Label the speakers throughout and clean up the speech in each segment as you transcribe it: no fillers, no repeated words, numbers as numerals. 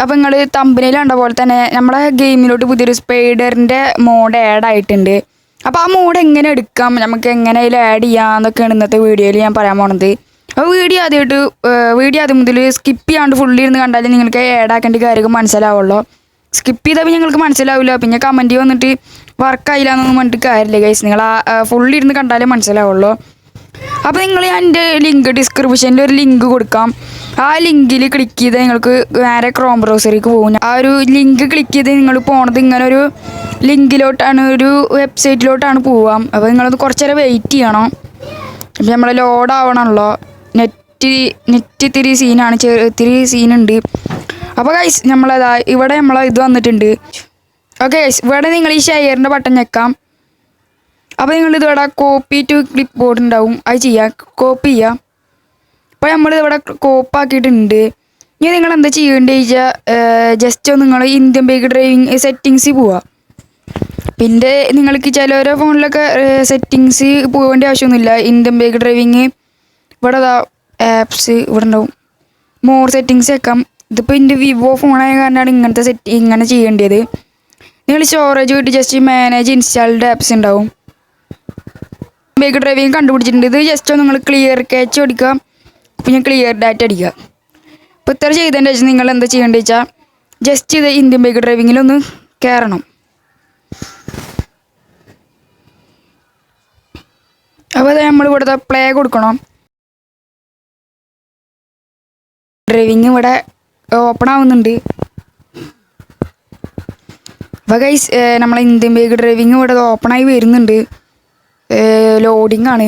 Speaker 1: അപ്പോൾ നിങ്ങൾ തമ്പനയിൽ കണ്ട പോലെ തന്നെ നമ്മുടെ ഗെയിമിലോട്ട് പുതിയൊരു സ്പൈഡറിൻ്റെ മോഡ് ആഡ് ആയിട്ടുണ്ട്. അപ്പോൾ ആ മോഡ് എങ്ങനെ എടുക്കാം, നമുക്ക് എങ്ങനെ അതിൽ ആഡ് ചെയ്യാം എന്നൊക്കെയാണ് ഇന്നത്തെ വീഡിയോയിൽ ഞാൻ പറയാൻ പോണത്. അപ്പോൾ വീഡിയോ ആദ്യം മുതൽ സ്കിപ്പ് ചെയ്യാണ്ട് ഫുള്ളി ഇരുന്ന് കണ്ടാലും നിങ്ങൾക്ക് ആഡ് ആക്കേണ്ട കാര്യമൊക്കെ മനസ്സിലാവുള്ളൂ. സ്കിപ്പ് ചെയ്താൽ ഞങ്ങൾക്ക് മനസ്സിലാവില്ല, പിന്നെ കമൻറ്റ് വന്നിട്ട് വർക്കായില്ല എന്നൊന്നും പറഞ്ഞിട്ട് കാര്യമില്ല ഗൈസ്. നിങ്ങൾ ഫുള്ളി ഇരുന്ന് കണ്ടാലേ മനസ്സിലാവുള്ളൂ. അപ്പോൾ നിങ്ങൾ എൻ്റെ ലിങ്ക് ഡിസ്ക്രിപ്ഷനിൽ ഒരു ലിങ്ക് കൊടുക്കാം. ആ ലിങ്കിൽ ക്ലിക്ക് ചെയ്താൽ നിങ്ങൾക്ക് നേരെ ക്രോം ബ്രൗസറിലേക്ക് പോകും. ആ ഒരു ലിങ്ക് ക്ലിക്ക് ചെയ്ത് നിങ്ങൾ പോണത് ഇങ്ങനെ ഒരു ലിങ്കിലോട്ടാണ്, ഒരു വെബ്സൈറ്റിലോട്ടാണ് പോവാം. അപ്പോൾ നിങ്ങളത് കുറച്ച് നേരം വെയിറ്റ് ചെയ്യണം. അപ്പോൾ നമ്മൾ ലോഡ് ആവണമല്ലോ, നെറ്റ് ഇത്തിരി സീനാണ്, ഇത്തിരി സീനുണ്ട്. അപ്പോൾ ഗൈസ് ഇവിടെ ഇത് വന്നിട്ടുണ്ട്. ഓക്കെ ഗൈസ്, ഇവിടെ നിങ്ങൾ ഈ ഷെയറിൻ്റെ ബട്ടൺ ഞെക്കാം. അപ്പോൾ നിങ്ങളിതിവിടെ കോപ്പി ടു ക്ലിപ്പ് ബോർഡ് ഉണ്ടാവും, അത് ചെയ്യാം, കോപ്പി ചെയ്യാം. അപ്പോൾ നമ്മളിതിവിടെ കോപ്പാക്കിയിട്ടുണ്ട്. ഇനി നിങ്ങൾ എന്താ ചെയ്യേണ്ടത് ചോദിച്ചാൽ ജസ്റ്റ് നിങ്ങൾ ഇന്ത്യൻ ബൈക്ക് ഡ്രൈവിംഗ് സെറ്റിങ്സിൽ പോവുക. പിന്നെ നിങ്ങൾക്ക് ചിലവരെ ഫോണിലൊക്കെ സെറ്റിങ്സ് പോകേണ്ട ആവശ്യമൊന്നുമില്ല. ഇന്ത്യൻ ബൈക്ക് ഡ്രൈവിങ് ഇവിടെ ആപ്സ് ഇവിടെ ഉണ്ടാവും, മോർ സെറ്റിങ്സ് വെക്കാം. ഇതിപ്പോൾ എൻ്റെ വിവോ ഫോണായ കാരണമാണ് ഇങ്ങനെ ചെയ്യേണ്ടത്. നിങ്ങൾ സ്റ്റോറേജ് പോയിട്ട് ജസ്റ്റ് മാനേജ് ഇൻസ്റ്റാൾഡ് ആപ്സ് ഉണ്ടാവും. ബൈക്ക് ഡ്രൈവിംഗ് കണ്ടുപിടിച്ചിട്ടുണ്ട്. ഇത് ജസ്റ്റ് നിങ്ങൾ ക്ലിയർ ക്യാച്ച് അടിക്കുക, പിന്നെ ക്ലിയർ ഡാറ്റ അടിക്കുക. അപ്പോൾ ഇത്ര ചെയ്തതിൻ്റെ ശേഷം നിങ്ങൾ എന്താ ചെയ്യേണ്ടത് വെച്ചാൽ ജസ്റ്റ് ഇത് ഇന്ത്യൻ ബൈക്ക് ഡ്രൈവിങ്ങിലൊന്ന് കയറണം. അപ്പോൾ അത് നമ്മൾ ഇവിടുത്തെ പ്ലേ കൊടുക്കണം. ഡ്രൈവിങ് ഇവിടെ ഓപ്പൺ ആവുന്നുണ്ട്. അപ്പോൾ ഗൈസ് നമ്മളെ ഇന്ത്യൻ ബൈക്ക് ഡ്രൈവിങ് ഇവിടെ ഓപ്പണായി വരുന്നുണ്ട്. ലോഡിംഗ് ആണ്.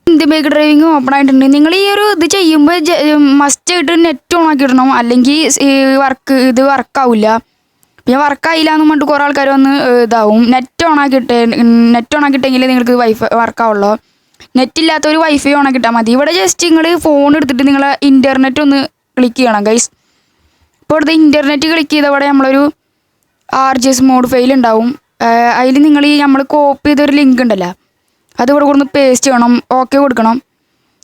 Speaker 1: ഇന്ത്യൻ ബൈക്ക് ഡ്രൈവിങ് ഓപ്പൺ ആയിട്ടുണ്ട്. നിങ്ങൾ ഈ ഒരു ഇത് ചെയ്യുമ്പോൾ മസ്റ്റ് ആയിട്ട് നെറ്റ് ഓൺ ആക്കിയിടണം, അല്ലെങ്കിൽ ഇത് വർക്കാവില്ല. പിന്നെ വർക്കായില്ല എന്ന് പറഞ്ഞിട്ട് കുറേ ആൾക്കാർ വന്ന് ഇതാവും. നെറ്റ് ഓൺ ആക്കിയിട്ടെങ്കിൽ നിങ്ങൾക്ക് വൈഫൈ വർക്കാവുള്ളൂ. നെറ്റ് ഇല്ലാത്തവർ വൈഫൈ ഓൺ ആക്കിയിട്ടാൽ മതി. ഇവിടെ ജസ്റ്റ് നിങ്ങൾ ഫോൺ എടുത്തിട്ട് നിങ്ങൾ ഇൻ്റർനെറ്റ് ഒന്ന് ക്ലിക്ക് ചെയ്യണം ഗൈസ്. ഇപ്പോൾ ഇവിടുത്തെ ഇൻ്റർനെറ്റ് ക്ലിക്ക് ചെയ്ത ഇവിടെ നമ്മളൊരു RGS മോഡ് ഫയൽ ഉണ്ടാവും. അതിൽ നിങ്ങൾ നമ്മൾ കോപ്പി ചെയ്തൊരു ലിങ്ക് ഉണ്ടല്ലോ, അത് ഇവിടെ കൊടുന്ന് പേസ്റ്റ് ചെയ്യണം, ഓക്കെ കൊടുക്കണം.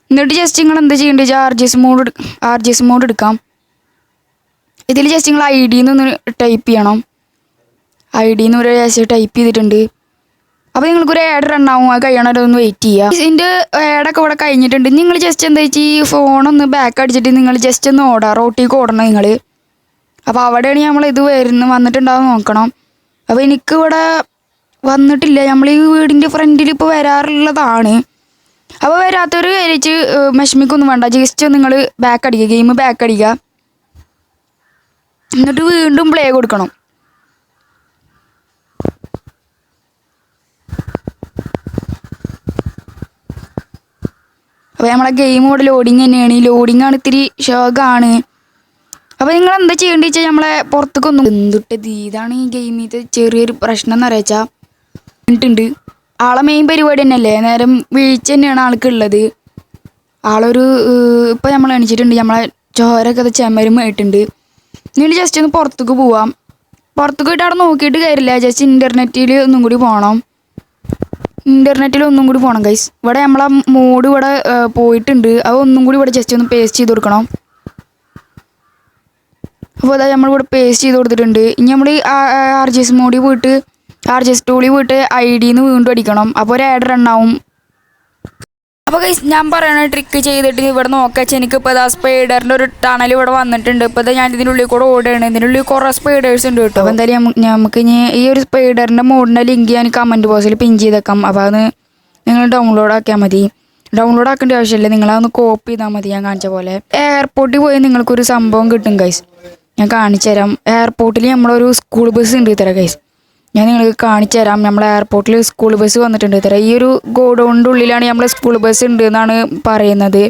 Speaker 1: എന്നിട്ട് ജസ്റ്റ് നിങ്ങൾ എന്താ ചെയ്യേണ്ടത് വെച്ചാൽ RGS മോഡ് എടുക്കാം. ഇതിൽ ജസ്റ്റ് നിങ്ങൾ ID ഒന്ന് ടൈപ്പ് ചെയ്യണം. ID ഒരു ജസ്റ്റ് ടൈപ്പ് ചെയ്തിട്ടുണ്ട്. അപ്പോൾ നിങ്ങൾക്കൊരു ആഡ് റൺ ആവും, അത് കഴിയണവരെ ഒന്ന് വെയിറ്റ് ചെയ്യുക. ഇതിൻ്റെ ആഡൊക്കെ ഇവിടെ കഴിഞ്ഞിട്ടുണ്ട്. നിങ്ങൾ ജസ്റ്റ് എന്താ വെച്ചാൽ ഈ ഫോണൊന്ന് ബാക്ക് അടിച്ചിട്ട് നിങ്ങൾ ജസ്റ്റ് ഒന്ന് റോട്ടിലേക്ക് ഓടണം നിങ്ങൾ. അപ്പോൾ അവിടെയാണ് നമ്മൾ ഇത് വന്നിട്ടുണ്ടാവും നോക്കണം. അപ്പോൾ എനിക്കിവിടെ വന്നിട്ടില്ല. നമ്മൾ ഈ വീടിൻ്റെ ഫ്രണ്ടിൽ ഇപ്പോൾ വരാറുള്ളതാണ്. അപ്പോൾ വരാത്തൊരു കഴിച്ച് വിഷമിക്കൊന്നും വേണ്ട. ജസ്റ്റ് നിങ്ങൾ ബാക്ക് അടിക്കുക, ഗെയിം ബാക്ക് അടിക്കുക, എന്നിട്ട് വീണ്ടും പ്ലേ കൊടുക്കണം. അപ്പോൾ നമ്മളെ ഗെയിം ഇവിടെ ലോഡിങ് തന്നെയാണ്. ഈ ലോഡിങ്ങാണ് ഇത്തിരി ഷോക്കാണ്. അപ്പോൾ നിങ്ങൾ എന്താ ചെയ്യേണ്ടത് വെച്ചാൽ നമ്മളെ പുറത്തേക്കൊന്നും എന്തിട്ടത് ഇതാണ് ഈ ഗെയിമിൽ ചെറിയൊരു പ്രശ്നം എന്ന് അറിയിച്ചാൽ ഉണ്ട്. ആളെ മെയിൻ പരിപാടി തന്നെയല്ലേ, നേരം വീഴ്ച തന്നെയാണ് ആൾക്കുള്ളത്. ആളൊരു ഇപ്പം നമ്മൾ എണിച്ചിട്ടുണ്ട്, നമ്മളെ ചോരൊക്കെ ചെമരുമായിട്ടുണ്ട്. നിങ്ങൾ ജസ്റ്റ് ഒന്ന് പുറത്തേക്ക് പോവാം. പുറത്തേക്ക് പോയിട്ട് അവിടെ നോക്കിയിട്ട് കാര്യമില്ല, ജസ്റ്റ് ഇൻ്റർനെറ്റിൽ ഒന്നും കൂടി പോകണം. ഗൈസ്. ഇവിടെ നമ്മളെ മോഡ് ഇവിടെ പോയിട്ടുണ്ട്. അത് ഒന്നും കൂടി ഇവിടെ ജസ്റ്റ് ഒന്ന് പേസ്റ്റ് ചെയ്ത് കൊടുക്കണം. അപ്പോൾ അതായത് നമ്മളിവിടെ പേസ്റ്റ് ചെയ്ത് കൊടുത്തിട്ടുണ്ട്. ഇനി നമ്മൾ RGS മോഡിൽ പോയിട്ട് RGS ടൂളിൽ പോയിട്ട് ID വീണ്ടും അടിക്കണം. അപ്പോൾ ഒരു ആഡ് റൺ ആവും. അപ്പോൾ ഗൈസ് ഞാൻ പറയുന്ന ട്രിക്ക് ചെയ്തിട്ട് ഇവിടെ നോക്കാച്ചാൽ എനിക്കിപ്പോൾ സ്പൈഡറിൻ്റെ ഒരു ടണൽ ഇവിടെ വന്നിട്ടുണ്ട്. ഇപ്പോൾ ഞാൻ ഇതിൻ്റെ ഉള്ളിൽ കൂടെ ഓടുകയാണ്. ഇതിൻ്റെ ഉള്ളിൽ കുറേ സ്പൈഡേഴ്സ് ഉണ്ട് കേട്ടോ. അപ്പോൾ എന്തായാലും നമുക്ക് ഇനി ഈ ഒരു സ്പൈഡറിൻ്റെ മോഡിൻ്റെ ലിങ്ക് ഞാൻ കമൻറ്റ് ബോക്സിൽ പിൻ ചെയ്തേക്കാം. അപ്പോൾ അത് നിങ്ങൾ ഡൗൺലോഡ് ആക്കിയാൽ മതി. ഡൗൺലോഡ് ആക്കേണ്ട ആവശ്യമില്ല, നിങ്ങളതൊന്ന് കോപ്പി ചെയ്താൽ മതി. ഞാൻ കാണിച്ച പോലെ എയർപോർട്ടിൽ പോയി നിങ്ങൾക്കൊരു സംഭവം കിട്ടും ഗൈസ്. ഞാൻ കാണിച്ചു തരാം. എയർപോർട്ടിൽ നമ്മളൊരു സ്കൂൾ ബസ് ഉണ്ട് ഇത്തരം ഗൈസ്. ഞാൻ നിങ്ങൾക്ക് കാണിച്ചു തരാം. നമ്മളെ എയർപോർട്ടിൽ സ്കൂൾ ബസ് വന്നിട്ടുണ്ട് ഇത്തരം. ഈ ഒരു ഗോഡൗണിൻ്റെ ഉള്ളിലാണ് നമ്മളെ സ്കൂൾ ബസ് ഉണ്ട് എന്നാണ് പറയുന്നത്.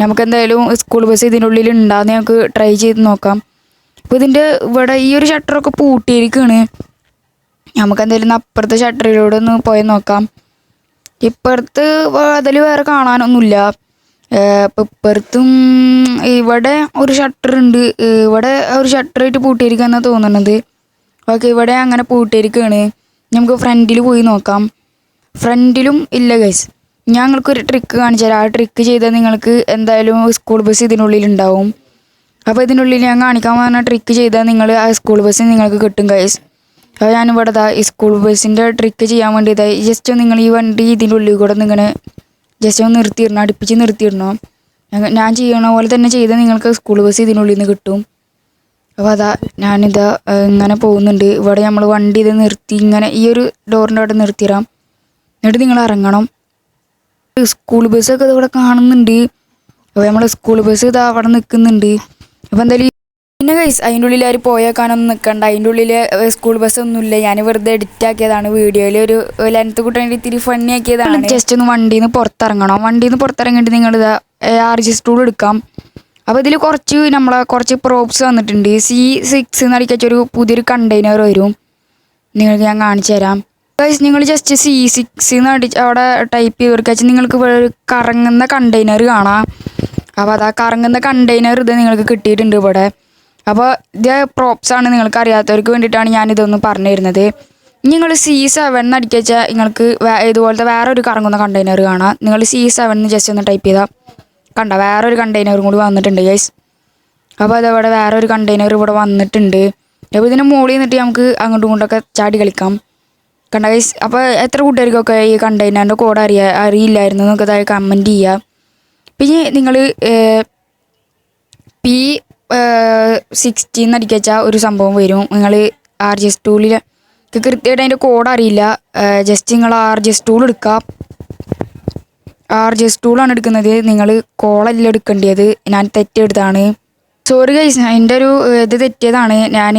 Speaker 1: നമുക്ക് എന്തായാലും സ്കൂൾ ബസ് ഇതിൻ്റെ ഉള്ളിൽ ഉണ്ടാകുന്ന നമുക്ക് ട്രൈ ചെയ്ത് നോക്കാം. അപ്പോൾ ഇതിൻ്റെ ഇവിടെ ഈ ഒരു ഷട്ടറൊക്കെ പൂട്ടിയിരിക്കുകയാണ്. നമുക്ക് എന്തായാലും അപ്പുറത്തെ ഷട്ടറിലൂടെ ഒന്ന് പോയി നോക്കാം. ഇപ്പുറത്ത് അതിൽ വേറെ കാണാനൊന്നുമില്ല. ഇപ്പുറത്തും ഇവിടെ ഒരു ഷട്ടറുണ്ട്. ഇവിടെ ഒരു ഷട്ടറായിട്ട് പൂട്ടിയിരിക്കുകയെന്നാണ് തോന്നുന്നത്. ഓക്കെ, ഇവിടെ അങ്ങനെ പൂട്ടിയിരിക്കുകയാണ്. നമുക്ക് ഫ്രണ്ടിൽ പോയി നോക്കാം. ഫ്രണ്ടിലും ഇല്ല ഗൈസ്. ഞങ്ങൾക്കൊരു ട്രിക്ക് കാണിച്ചു തരാം. ആ ട്രിക്ക് ചെയ്താൽ നിങ്ങൾക്ക് എന്തായാലും സ്കൂൾ ബസ് ഇതിനുള്ളിലുണ്ടാവും. അപ്പോൾ ഇതിനുള്ളിൽ ഞാൻ കാണിക്കാൻ പോകുന്ന ട്രിക്ക് ചെയ്താൽ നിങ്ങൾ ആ സ്കൂൾ ബസ് നിങ്ങൾക്ക് കിട്ടും ഗൈസ്. അപ്പോൾ ഞാനിവിടെ ഈ സ്കൂൾ ബസ്സിൻ്റെ ട്രിക്ക് ചെയ്യാൻ വേണ്ടി ജസ്റ്റ് നിങ്ങൾ ഈ വണ്ടി ഇതിൻ്റെ ഉള്ളിൽ കൂടെ ഇങ്ങനെ ജസ്റ്റ് ഒന്ന് നിർത്തിയിടണം, അടുപ്പിച്ച് നിർത്തിയിടണം. ഞാൻ ചെയ്യണ പോലെ തന്നെ ചെയ്താൽ നിങ്ങൾക്ക് സ്കൂൾ ബസ് ഇതിനുള്ളിൽ നിന്ന് കിട്ടും. അപ്പോൾ ഞാനിതാ ഇങ്ങനെ പോകുന്നുണ്ട്. ഇവിടെ നമ്മൾ വണ്ടി ഇത് നിർത്തി ഇങ്ങനെ ഈ ഒരു ഡോറിൻ്റെ അവിടെ നിർത്തിയിടാം. എന്നിട്ട് നിങ്ങൾ ഇറങ്ങണം. സ്കൂൾ ബസ്സൊക്കെ ഇവിടെ കാണുന്നുണ്ട്. അപ്പോൾ നമ്മൾ സ്കൂൾ ബസ് ഇതാ അവിടെ നിൽക്കുന്നുണ്ട്. അപ്പോൾ എന്തായാലും പിന്നെ ഗൈസ് അതിൻ്റെ ഉള്ളിൽ ആരും പോയേക്കാനൊന്നും നിൽക്കണ്ട. അതിൻ്റെ ഉള്ളിൽ സ്കൂൾ ബസ്സൊന്നുമില്ല. ഞാൻ വെറുതെ എഡിറ്റ് ആക്കിയതാണ്. വീഡിയോയിൽ ഒരു ലെങ്ത്ത് കൂട്ടാൻ വേണ്ടി ഇത്തിരി ഫണ്ണി ആക്കിയതാണ്. ജസ്റ്റ് ഒന്ന് വണ്ടിയിൽ നിന്ന് പുറത്തിറങ്ങണം. വണ്ടിയിൽ നിന്ന് പുറത്തിറങ്ങിയിട്ട് നിങ്ങളിത് RG സ്റ്റൂൾ എടുക്കാം. അപ്പോൾ ഇതിൽ കുറച്ച് പ്രോപ്സ് വന്നിട്ടുണ്ട്. C6 എന്ന് അടിക്കൊരു പുതിയൊരു കണ്ടെയ്നർ വരും. നിങ്ങൾക്ക് ഞാൻ കാണിച്ചു തരാം ഗൈസ്. നിങ്ങൾ ജസ്റ്റ് C6 എന്ന് അവിടെ ടൈപ്പ് ചെയ്ത് കൊടുക്കുക. നിങ്ങൾക്ക് ഒരു കറങ്ങുന്ന കണ്ടെയ്നർ കാണാം. അപ്പോൾ അതാ കറങ്ങുന്ന കണ്ടെയ്നർ ഇത് നിങ്ങൾക്ക് കിട്ടിയിട്ടുണ്ട് ഇവിടെ. അപ്പോൾ ഇത് പ്രോപ്സാണ്. നിങ്ങൾക്ക് അറിയാത്തവർക്ക് വേണ്ടിയിട്ടാണ് ഞാനിതൊന്ന് പറഞ്ഞു തരുന്നത്. നിങ്ങൾ C7 എന്ന് അടിക്കുക നിങ്ങൾക്ക് ഇതുപോലത്തെ വേറെ ഒരു കറങ്ങുന്ന കണ്ടെയ്നർ കാണാം. നിങ്ങൾ C7 എന്ന് ജസ്റ്റ് ഒന്ന് ടൈപ്പ് ചെയ്താൽ കണ്ട വേറൊരു കണ്ടെയ്നറും കൂടി വന്നിട്ടുണ്ട് ഗൈസ്. അപ്പോൾ അതവിടെ വേറൊരു കണ്ടെയ്നർ ഇവിടെ വന്നിട്ടുണ്ട്. അപ്പോൾ ഇതിന് മുകളിൽ നിന്നിട്ട് നമുക്ക് അങ്ങോട്ടും ഇങ്ങോട്ടൊക്കെ ചാടി കളിക്കാം. കണ്ട ഗൈസ്. അപ്പോൾ എത്ര കൂട്ടുകാർക്കൊക്കെ ഈ കണ്ടെയ്നറിൻ്റെ കോഡ് അറിയില്ലായിരുന്നു എന്നൊക്കെ കമൻറ്റ് ചെയ്യുക. പിന്നെ നിങ്ങൾ P60 എന്ന് അടിക്കുക ഒരു സംഭവം വരും. നിങ്ങൾ RG സ്റ്റൂളിൽ കൃത്യമായിട്ട് അതിൻ്റെ കോഡ് അറിയില്ല. ജസ്റ്റ് നിങ്ങൾ RG സ്റ്റൂൾ എടുക്കുക. RG സ്റ്റൂളാണ് എടുക്കുന്നത്. നിങ്ങൾ കോളല്ല എടുക്കേണ്ടത്. ഞാൻ തെറ്റെടുത്താണ്. സോറി ഗൈസ്, എൻ്റെ ഒരു ഇത് തെറ്റിയതാണ്. ഞാൻ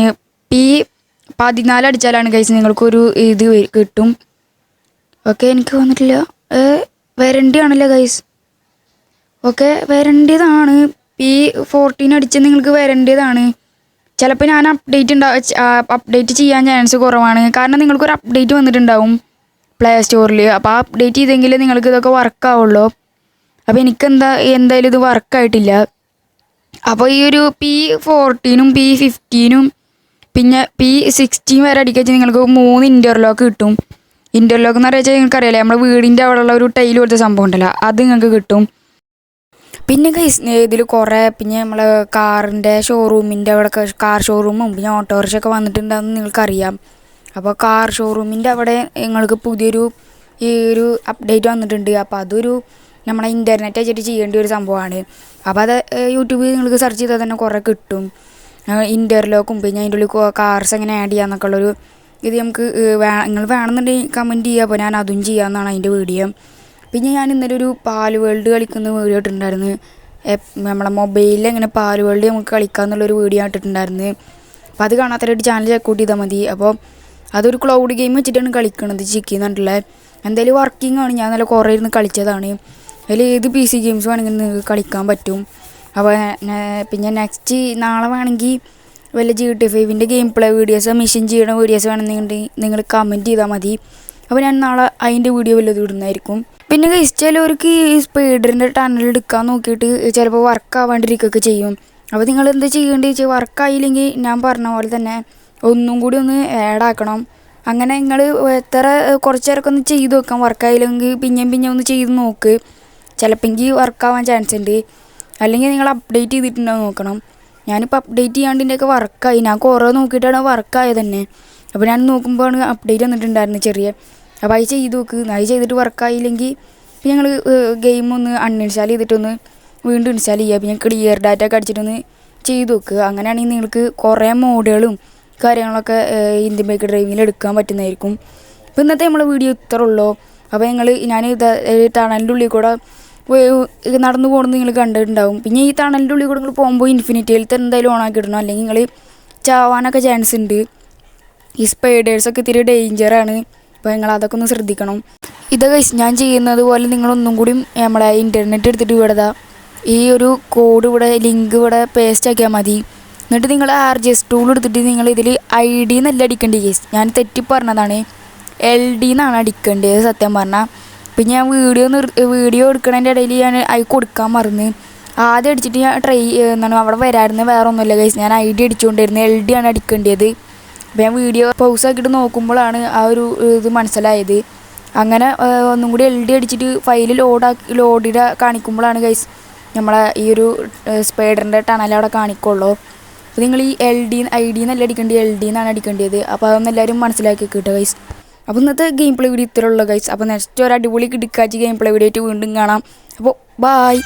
Speaker 1: P14 അടിച്ചാലാണ് ഗൈസ് നിങ്ങൾക്കൊരു ഇത് കിട്ടും. ഓക്കെ, എനിക്ക് വന്നിട്ടില്ല. വരണ്ടിയാണല്ലോ ഗൈസ്. ഓക്കെ, വരേണ്ടതാണ്. P14 അടിച്ച് നിങ്ങൾക്ക് വരേണ്ടതാണ്. ചിലപ്പോൾ ഞാൻ അപ്ഡേറ്റ് ചെയ്യാൻ ചാൻസ് കുറവാണ്. കാരണം നിങ്ങൾക്കൊരു അപ്ഡേറ്റ് വന്നിട്ടുണ്ടാവും പ്ലേ സ്റ്റോറിൽ. അപ്പോൾ ആ അപ്ഡേറ്റ് ചെയ്തെങ്കിൽ നിങ്ങൾക്ക് ഇതൊക്കെ വർക്കാവുള്ളൂ. അപ്പോൾ എന്തായാലും ഇത് വർക്കായിട്ടില്ല. അപ്പോൾ ഈ ഒരു P14 P15 പിന്നെ P16 വരെ അടിക്കുക നിങ്ങൾക്ക് 3 ഇൻ്റർലോക്ക് കിട്ടും. ഇൻ്റർലോക്ക് എന്ന് പറയുക നിങ്ങൾക്കറിയാലേ നമ്മുടെ വീടിൻ്റെ അവിടെയുള്ള ഒരു ടൈൽ പോലത്തെ സംഭവം ഉണ്ടല്ലോ, അത് നിങ്ങൾക്ക് കിട്ടും. പിന്നെ ഗൈസ് ഇതിൽ കുറേ പിന്നെ നമ്മളെ കാറിൻ്റെ ഷോറൂമിൻ്റെ അവിടെ കാർ ഷോറൂമും പിന്നെ ഓട്ടോറിക്ഷയൊക്കെ വന്നിട്ടുണ്ടെന്ന് നിങ്ങൾക്കറിയാം. അപ്പോൾ കാർ ഷോറൂമിൻ്റെ അവിടെ നിങ്ങൾക്ക് പുതിയൊരു ഈ ഒരു അപ്ഡേറ്റ് വന്നിട്ടുണ്ട്. അപ്പോൾ അതൊരു നമ്മളെ ഇൻ്റർനെറ്റ് വെച്ചിട്ട് ചെയ്യേണ്ട ഒരു സംഭവമാണ്. അപ്പോൾ അത് യൂട്യൂബിൽ നിങ്ങൾക്ക് സെർച്ച് ചെയ്താൽ തന്നെ കുറേ കിട്ടും. ഇൻ്റർലോക്കും പിന്നെ അതിൻ്റെ ഉള്ളിൽ കാർസ് എങ്ങനെ ആഡ് ചെയ്യാമെന്നൊക്കെ ഉള്ളൊരു ഇത് നമുക്ക് നിങ്ങൾ വേണമെന്നുണ്ടെങ്കിൽ കമൻറ്റ് ചെയ്യുക. അപ്പോൾ ഞാൻ അതും ചെയ്യാമെന്നാണ് അതിൻ്റെ വീഡിയോ. പിന്നെ ഞാൻ ഇന്നലെ ഒരു പാല് വേൾഡ് കളിക്കുന്ന വീഡിയോ ഇട്ടിട്ടുണ്ടായിരുന്നു. നമ്മളെ മൊബൈലിൽ എങ്ങനെ പാല് വേൾഡ് നമുക്ക് കളിക്കാമെന്നുള്ളൊരു വീഡിയോ ഇട്ടിട്ടുണ്ടായിരുന്നു. അപ്പോൾ അത് കാണാത്തവരായിട്ട് ചാനൽ ചെക്കൗട്ട് ചെയ്താൽ മതി. അപ്പോൾ അതൊരു ക്ലൗഡ് ഗെയിം വെച്ചിട്ടാണ് കളിക്കുന്നത്. ചിക്കിന്നുണ്ടല്ലേ എന്തായാലും വർക്കിംഗ് ആണ്. ഞാൻ നല്ല കുറേ ഇരുന്ന് കളിച്ചതാണ്. അതിൽ ഏത് PC ഗെയിംസ് വേണമെങ്കിൽ നിങ്ങൾക്ക് കളിക്കാൻ പറ്റും. അപ്പോൾ പിന്നെ നെക്സ്റ്റ് നാളെ വേണമെങ്കിൽ വല്ല GTA 5 ഗെയിം പ്ലേ വീഡിയോസോ മെഷീൻ ചെയ്യണ വീഡിയോസ് വേണമെന്നുണ്ടെങ്കിൽ നിങ്ങൾ കമൻറ്റ് ചെയ്താൽ മതി. അപ്പോൾ ഞാൻ നാളെ അതിൻ്റെ വീഡിയോ വല്ലതും ഇടുന്നതായിരിക്കും. പിന്നെ ഗൈസ് ചിലവർക്ക് ഈ സ്പൈഡറിൻ്റെ ടണൽ എടുക്കാൻ നോക്കിയിട്ട് ചിലപ്പോൾ വർക്കാവാണ്ടിരിക്കുകയൊക്കെ ചെയ്യും. അപ്പോൾ നിങ്ങൾ എന്താ ചെയ്യേണ്ടത് വെച്ചാൽ വർക്കായില്ലെങ്കിൽ ഞാൻ പറഞ്ഞ പോലെ തന്നെ ഒന്നും കൂടി ഒന്ന് ആഡാക്കണം. അങ്ങനെ നിങ്ങൾ കുറച്ച് നേരമൊക്കെ ഒന്ന് ചെയ്ത് നോക്കാം. വർക്കായില്ലെങ്കിൽ പിന്നെയും ഒന്ന് ചെയ്ത് നോക്ക്. ചിലപ്പോൾ എനിക്ക് വർക്കാവാൻ ചാൻസ് ഉണ്ട്. അല്ലെങ്കിൽ നിങ്ങൾ അപ്ഡേറ്റ് ചെയ്തിട്ടുണ്ടോ നോക്കണം. ഞാനിപ്പോൾ അപ്ഡേറ്റ് ചെയ്യാണ്ടിൻ്റെയൊക്കെ വർക്കായി. ഞാൻ കുറേ നോക്കിയിട്ടാണ് വർക്കായത് തന്നെ. അപ്പോൾ ഞാൻ നോക്കുമ്പോഴാണ് അപ്ഡേറ്റ് വന്നിട്ടുണ്ടായിരുന്നു ചെറിയ. അപ്പോൾ അത് ചെയ്ത് നോക്ക്. അത് ചെയ്തിട്ട് വർക്കായില്ലെങ്കിൽ പിന്നെ ഞങ്ങൾ ഗെയിം ഒന്ന് അൺഇൻസ്റ്റാൾ ചെയ്തിട്ടൊന്ന് വീണ്ടും ഇൻസ്റ്റാൾ ചെയ്യുക. പിന്നെ ക്ലിയർ ഡാറ്റ ഒക്കെ അടിച്ചിട്ടൊന്ന് ചെയ്ത് നോക്കുക. അങ്ങനെയാണെങ്കിൽ നിങ്ങൾക്ക് കുറേ മോഡുകളും കാര്യങ്ങളൊക്കെ ഇന്ത്യൻ ബൈക്ക് ഡ്രൈവിങ്ങിൽ എടുക്കാൻ പറ്റുന്നതായിരിക്കും. അപ്പോൾ ഇന്നത്തെ നമ്മളെ വീഡിയോ ഇത്ര ഉള്ളൂ. അപ്പോൾ ഞാൻ ടണലിൻ്റെ ഉള്ളിൽ കൂടെ നടന്നു പോകുന്നത് നിങ്ങൾ കണ്ടിട്ടുണ്ടാവും. പിന്നെ ഈ ടണലിൻ്റെ ഉള്ളിൽ കൂടെ നിങ്ങൾ പോകുമ്പോൾ ഇൻഫിനിറ്റിയിലത്തെ എന്തായാലും ഓണാക്കി ഇടണം. അല്ലെങ്കിൽ നിങ്ങൾ ചാവാനൊക്കെ ചാൻസ് ഉണ്ട്. ഈ സ്പൈഡേഴ്സൊക്കെ ഇത്തിരി ഡേഞ്ചറാണ്. അപ്പോൾ നിങ്ങൾ അതൊക്കെ ഒന്ന് ശ്രദ്ധിക്കണം. ഇതൊക്കെ ഞാൻ ചെയ്യുന്നത് പോലെ നിങ്ങളൊന്നും കൂടി നമ്മളെ ഇൻ്റർനെറ്റ് എടുത്തിട്ട് ഇവിടെ ഈ ഒരു കോഡ് ഇവിടെ ലിങ്ക് ഇവിടെ പേസ്റ്റ് ആക്കിയാൽ മതി. എന്നിട്ട് നിങ്ങൾ RG സ്റ്റൂൾ എടുത്തിട്ട് നിങ്ങൾ ഇതിൽ ID എന്നല്ല അടിക്കേണ്ടത് കേസ്. ഞാൻ തെറ്റി പറഞ്ഞതാണ്. LD എന്നാണ് അടിക്കേണ്ടത് സത്യം പറഞ്ഞാൽ. പിന്നെ ഞാൻ വീഡിയോ എടുക്കണതിൻ്റെ ഇടയിൽ ഞാൻ കൊടുക്കാൻ മറന്ന് ആദ്യം അടിച്ചിട്ട് ഞാൻ അവിടെ വരായിരുന്നു. വേറെ ഒന്നുമില്ല കേസ്, ഞാൻ ID അടിച്ചുകൊണ്ടിരുന്നത്. LD ആണ് അടിക്കേണ്ടത്. അപ്പോൾ ഞാൻ വീഡിയോ പൗസ് ആക്കിയിട്ട് നോക്കുമ്പോഴാണ് ആ ഒരു ഇത് മനസ്സിലായത്. അങ്ങനെ ഒന്നും കൂടി LD അടിച്ചിട്ട് ഫയൽ ലോഡിൽ കാണിക്കുമ്പോഴാണ് ഗൈസ് നമ്മളെ ഈ ഒരു സ്പൈഡറിൻ്റെ ടണൽ അവിടെ കാണിക്കുള്ളൂ. അപ്പോൾ നിങ്ങൾ ഈ ID എന്നല്ല അടിക്കേണ്ടത്, LD എന്നാണ് അടിക്കേണ്ടത്. അപ്പോൾ അതൊന്നും എല്ലാവരും മനസ്സിലാക്കി കിട്ടുക ഗൈസ്. അപ്പോൾ ഇന്നത്തെ ഗെയിം പ്ലേ വീഡിയോ ഇത്രയുള്ളൂ ഗൈസ്. അപ്പോൾ നെക്സ്റ്റ് ഒരു അടിപൊളി കിടക്കാച്ചി ഗെയിം പ്ലേ വീഡിയോ ആയിട്ട് വീണ്ടും കാണാം. അപ്പോൾ ബായ്.